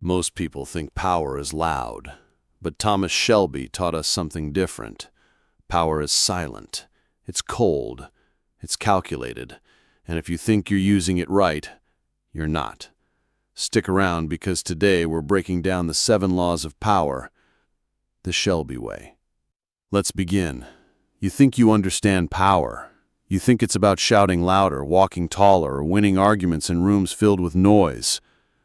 Most people think power is loud, but Thomas Shelby taught us something different. Power is silent, it's cold, it's calculated, and if you think you're using it right, you're not. Stick around because today we're breaking down the 7 laws of power, the Shelby way. Let's begin. You think you understand power. You think it's about shouting louder, walking taller, or winning arguments in rooms filled with noise.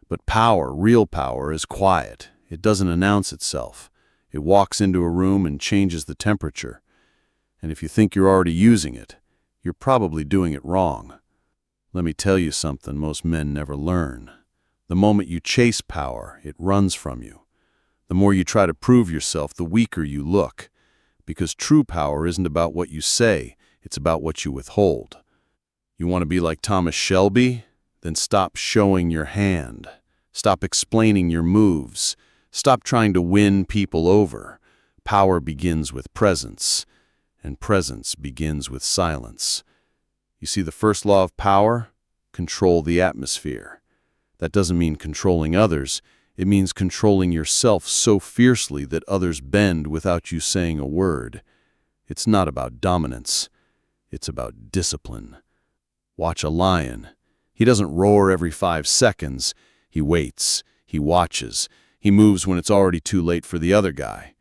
But power, real power, is quiet. It doesn't announce itself. It walks into a room and changes the temperature. And if you think you're already using it, you're probably doing it wrong. Let me tell you something most men never learn. The moment you chase power, it runs from you. The more you try to prove yourself, the weaker you look. Because true power isn't about what you say, it's about what you withhold. You want to be like Thomas Shelby? Then stop showing your hand. Stop explaining your moves. Stop trying to win people over. Power begins with presence, and presence begins with silence. You see the first law of power? Control the atmosphere. That doesn't mean controlling others. It means controlling yourself so fiercely that others bend without you saying a word. It's not about dominance. It's about discipline. Watch a lion. He doesn't roar every 5 seconds. He waits. He watches. He moves when it's already too late for the other guy.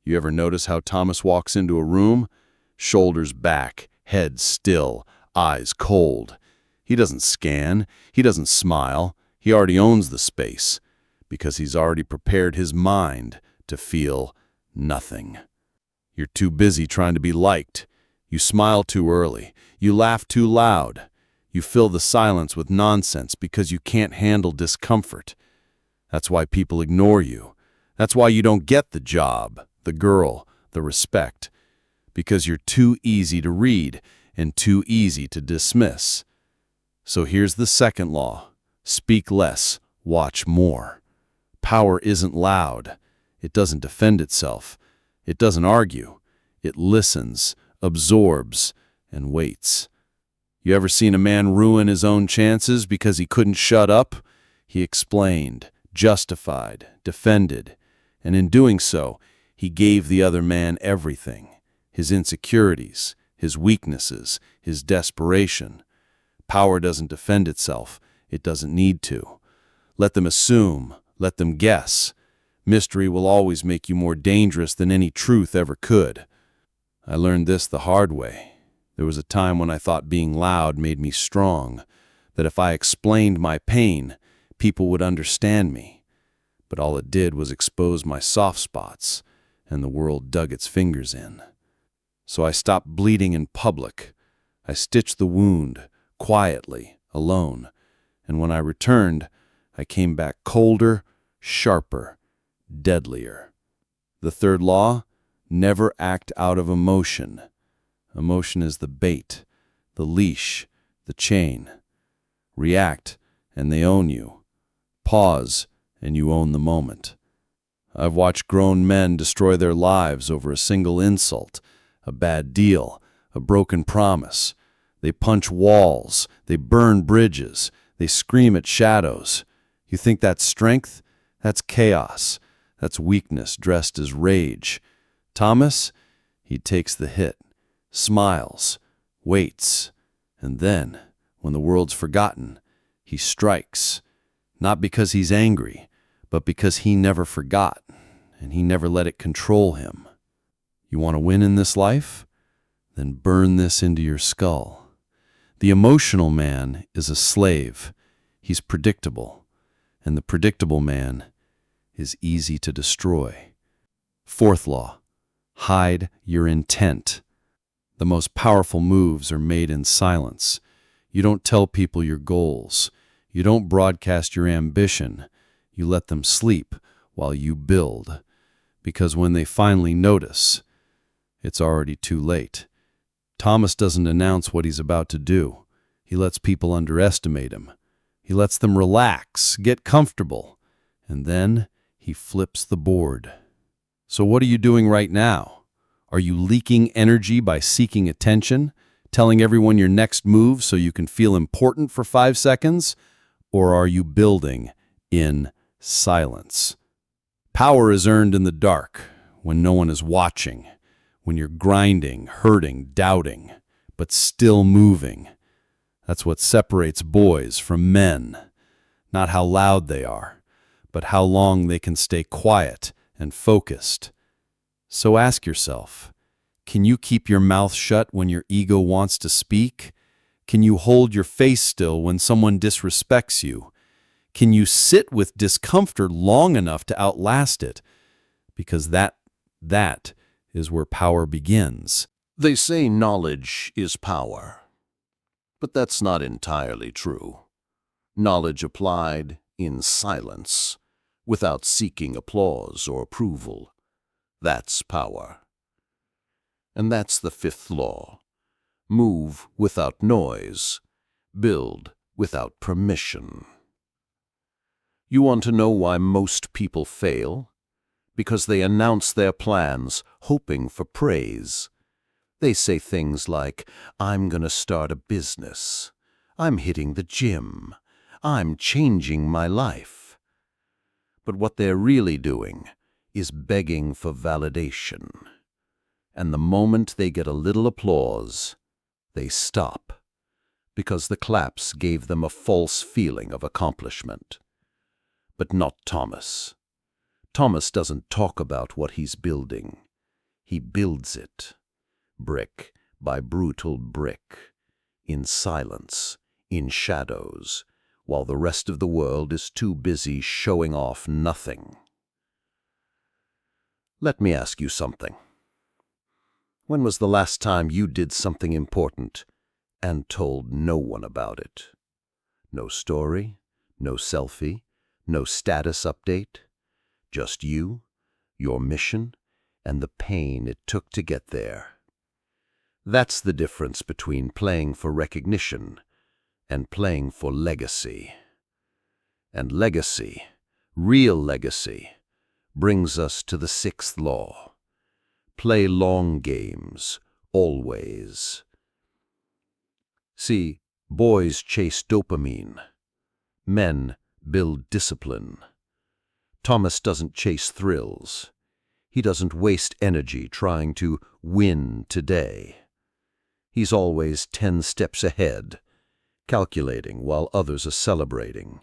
You ever notice how Thomas walks into a room? Shoulders back, head still, eyes cold. He doesn't scan. He doesn't smile. He already owns the space because he's already prepared his mind to feel nothing. You're too busy trying to be liked. You smile too early. You laugh too loud. You fill the silence with nonsense because you can't handle discomfort. That's why people ignore you. That's why you don't get the job, the girl, the respect. Because you're too easy to read and too easy to dismiss. So here's the second law. Speak less, watch more. Power isn't loud. It doesn't defend itself. It doesn't argue. It listens, absorbs, and waits. You ever seen a man ruin his own chances because he couldn't shut up? He explained, justified, defended, and in doing so, he gave the other man everything. His insecurities, his weaknesses, his desperation. Power doesn't defend itself. It doesn't need to. Let them assume. Let them guess. Mystery will always make you more dangerous than any truth ever could. I learned this the hard way. There was a time when I thought being loud made me strong, that if I explained my pain, people would understand me. But all it did was expose my soft spots, and the world dug its fingers in. So I stopped bleeding in public. I stitched the wound, quietly, alone. And when I returned, I came back colder, sharper, deadlier. The third law: never act out of emotion. Emotion is the bait, the leash, the chain. React, and they own you. Pause, and you own the moment. I've watched grown men destroy their lives over a single insult, a bad deal, a broken promise. They punch walls, they burn bridges, they scream at shadows. You think that's strength? That's chaos. That's weakness dressed as rage. Thomas, he takes the hit, smiles, waits, and then, when the world's forgotten, he strikes. Not because he's angry, but because he never forgot, and he never let it control him. You want to win in this life? Then burn this into your skull. The emotional man is a slave. He's predictable, and the predictable man is easy to destroy. Fourth law: hide your intent. The most powerful moves are made in silence. You don't tell people your goals. You don't broadcast your ambition. You let them sleep while you build. Because when they finally notice, it's already too late. Thomas doesn't announce what he's about to do. He lets people underestimate him. He lets them relax, get comfortable, and then he flips the board. So what are you doing right now? Are you leaking energy by seeking attention, telling everyone your next move so you can feel important for 5 seconds? Or are you building in Silence. Power is earned in the dark, when no one is watching, when you're grinding, hurting, doubting, but still moving. That's what separates boys from men. Not how loud they are, but how long they can stay quiet and focused. So ask yourself, can you keep your mouth shut when your ego wants to speak? Can you hold your face still when someone disrespects you? Can you sit with discomfort long enough to outlast it? Because that is where power begins. They say knowledge is power, but that's not entirely true. Knowledge applied in silence, without seeking applause or approval, that's power. And that's the fifth law. Move without noise, build without permission. You want to know why most people fail? Because they announce their plans, hoping for praise. They say things like, I'm gonna start a business. I'm hitting the gym. I'm changing my life. But what they're really doing is begging for validation. And the moment they get a little applause, they stop, because the claps gave them a false feeling of accomplishment. But not Thomas. Thomas doesn't talk about what he's building. He builds it, brick by brutal brick, in silence, in shadows, while the rest of the world is too busy showing off nothing. Let me ask you something. When was the last time you did something important and told no one about it? No story, no selfie, no status update, just you, your mission, and the pain it took to get there. That's the difference between playing for recognition and playing for legacy. And legacy, real legacy, brings us to the sixth law. Play long games, always. See, boys chase dopamine. Men build discipline. Thomas doesn't chase thrills. He doesn't waste energy trying to win today. He's always 10 steps ahead, calculating while others are celebrating,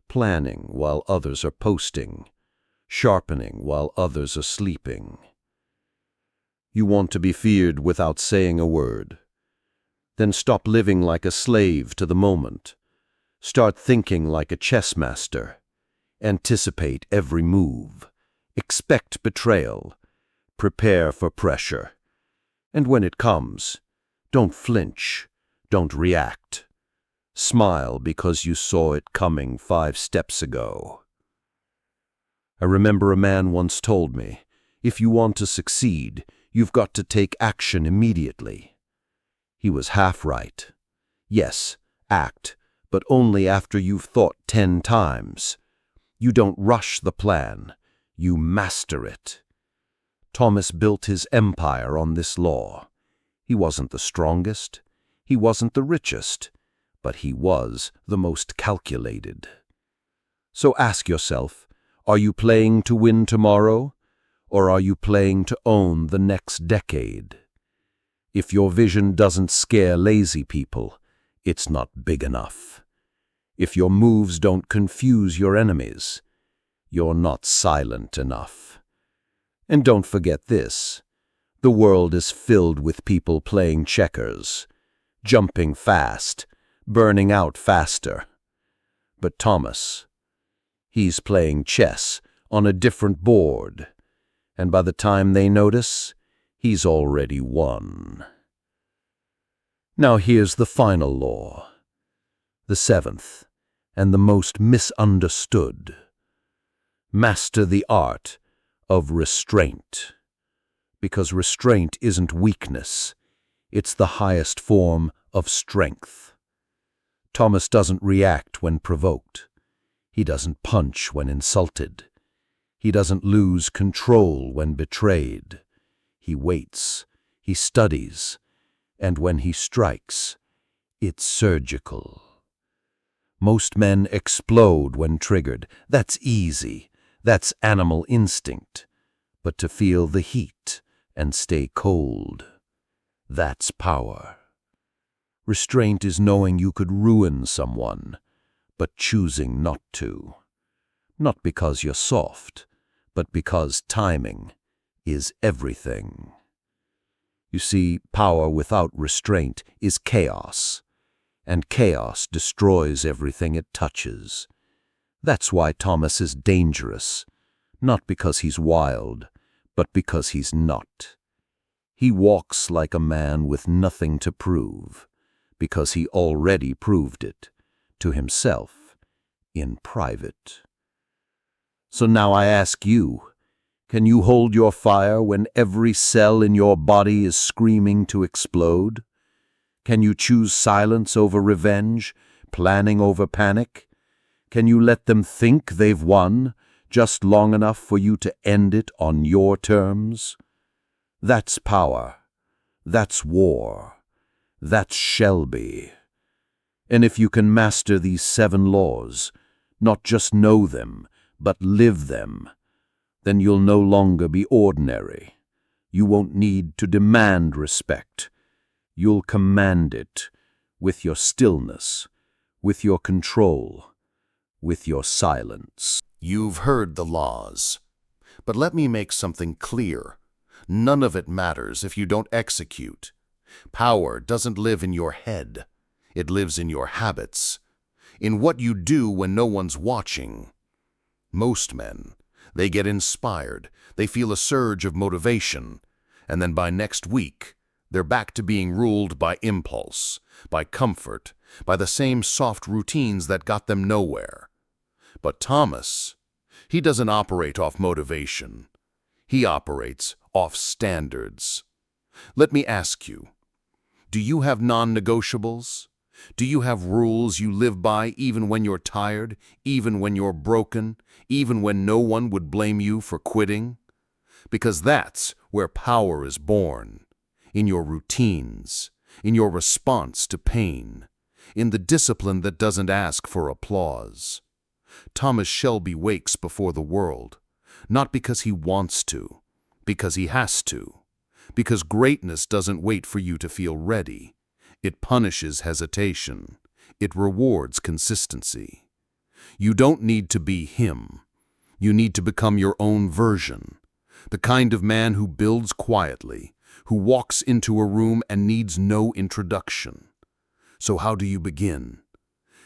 planning while others are posting, sharpening while others are sleeping. You want to be feared without saying a word. Then stop living like a slave to the moment. Start thinking like a chess master. Anticipate every move. Expect betrayal. Prepare for pressure. And when it comes, don't flinch. Don't react. Smile because you saw it coming 5 steps ago. I remember a man once told me, if you want to succeed, you've got to take action immediately. He was half right. Yes, act, but only after you've thought 10 times. You don't rush the plan, you master it. Thomas built his empire on this law. He wasn't the strongest, he wasn't the richest, but he was the most calculated. So ask yourself, are you playing to win tomorrow, or are you playing to own the next decade? If your vision doesn't scare lazy people, it's not big enough. If your moves don't confuse your enemies, you're not silent enough. And don't forget this, the world is filled with people playing checkers, jumping fast, burning out faster. But Thomas, he's playing chess on a different board, and by the time they notice, he's already won. Now here's the final law, the seventh, and the most misunderstood. Master the art of restraint. Because restraint isn't weakness, it's the highest form of strength. Thomas doesn't react when provoked. He doesn't punch when insulted. He doesn't lose control when betrayed. He waits, he studies, and when he strikes, it's surgical. Most men explode when triggered. That's easy. That's animal instinct. But to feel the heat and stay cold, that's power. Restraint is knowing you could ruin someone, but choosing not to. Not because you're soft, but because timing is everything. You see, power without restraint is chaos, and chaos destroys everything it touches. That's why Thomas is dangerous, not because he's wild, but because he's not. He walks like a man with nothing to prove, because he already proved it, to himself, in private. So now I ask you, can you hold your fire when every cell in your body is screaming to explode? Can you choose silence over revenge, planning over panic? Can you let them think they've won, just long enough for you to end it on your terms? That's power. That's war. That's Shelby. And if you can master these 7 laws, not just know them, but live them, then you'll no longer be ordinary. You won't need to demand respect. You'll command it with your stillness, with your control, with your silence. You've heard the laws. But let me make something clear. None of it matters if you don't execute. Power doesn't live in your head. It lives in your habits, in what you do when no one's watching. Most men, they get inspired, they feel a surge of motivation, and then by next week, they're back to being ruled by impulse, by comfort, by the same soft routines that got them nowhere. But Thomas, he doesn't operate off motivation. He operates off standards. Let me ask you, do you have non-negotiables? Do you have rules you live by even when you're tired, even when you're broken, even when no one would blame you for quitting? Because that's where power is born, in your routines, in your response to pain, in the discipline that doesn't ask for applause. Thomas Shelby wakes before the world, not because he wants to, because he has to. Because greatness doesn't wait for you to feel ready. It punishes hesitation. It rewards consistency. You don't need to be him. You need to become your own version. The kind of man who builds quietly, who walks into a room and needs no introduction. So how do you begin?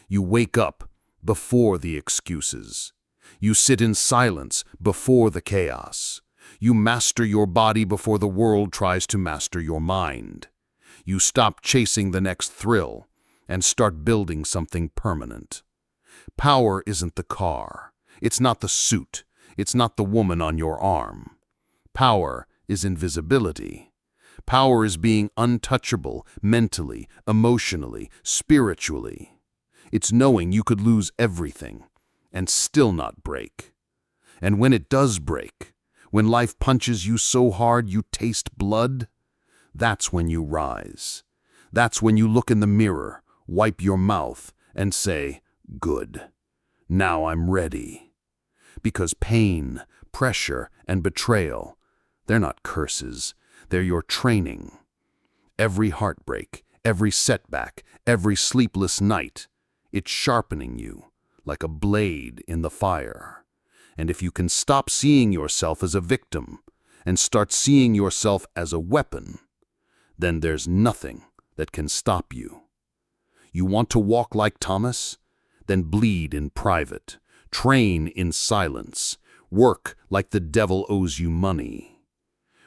You wake up before the excuses. You sit in silence before the chaos. You master your body before the world tries to master your mind. You stop chasing the next thrill and start building something permanent. Power isn't the car. It's not the suit. It's not the woman on your arm. Power is invisibility. Power is being untouchable mentally, emotionally, spiritually. It's knowing you could lose everything and still not break. And when it does break, when life punches you so hard you taste blood, that's when you rise. That's when you look in the mirror, wipe your mouth, and say, "Good. Now I'm ready." Because pain, pressure, and betrayal, they're not curses. They're your training. Every heartbreak, every setback, every sleepless night, it's sharpening you like a blade in the fire. And if you can stop seeing yourself as a victim and start seeing yourself as a weapon, then there's nothing that can stop you. You want to walk like Thomas? Then bleed in private, train in silence, work like the devil owes you money.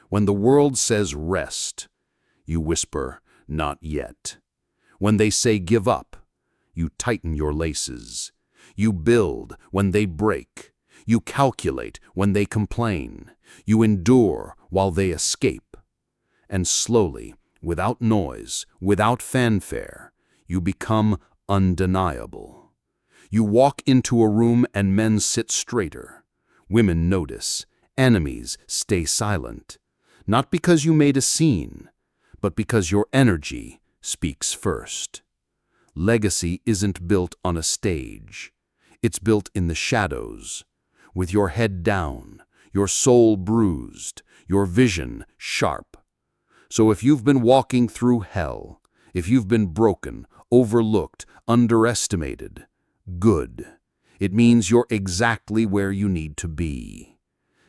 When the world says rest, you whisper, "Not yet." When they say give up, you tighten your laces. You build when they break. You calculate when they complain. You endure while they escape. And slowly, without noise, without fanfare, you become undeniable. You walk into a room and men sit straighter. Women notice. Enemies stay silent. Not because you made a scene, but because your energy speaks first. Legacy isn't built on a stage. It's built in the shadows, with your head down, your soul bruised, your vision sharp. So if you've been walking through hell, if you've been broken, overlooked, underestimated, good. It means you're exactly where you need to be.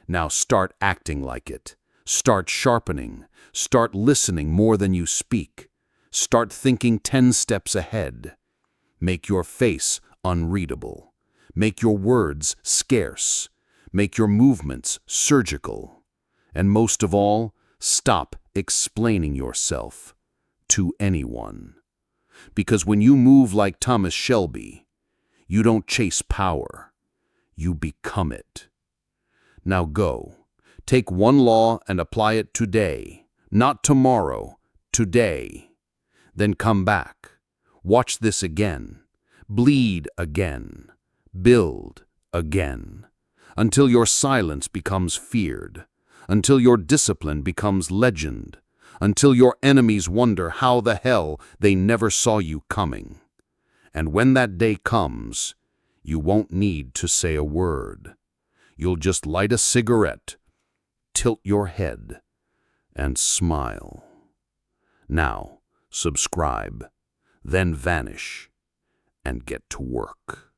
Now start acting like it. Start sharpening. Start listening more than you speak. Start thinking 10 steps ahead. Make your face unreadable. Make your words scarce. Make your movements surgical. And most of all, stop explaining yourself to anyone. Because when you move like Thomas Shelby, you don't chase power, you become it. Now go. Take one law and apply it today, not tomorrow, today. Then come back. Watch this again. Bleed again. Build again. Until your silence becomes feared. Until your discipline becomes legend. Until your enemies wonder how the hell they never saw you coming. And when that day comes, you won't need to say a word. You'll just light a cigarette, tilt your head, and smile. Now, subscribe, then vanish, and get to work.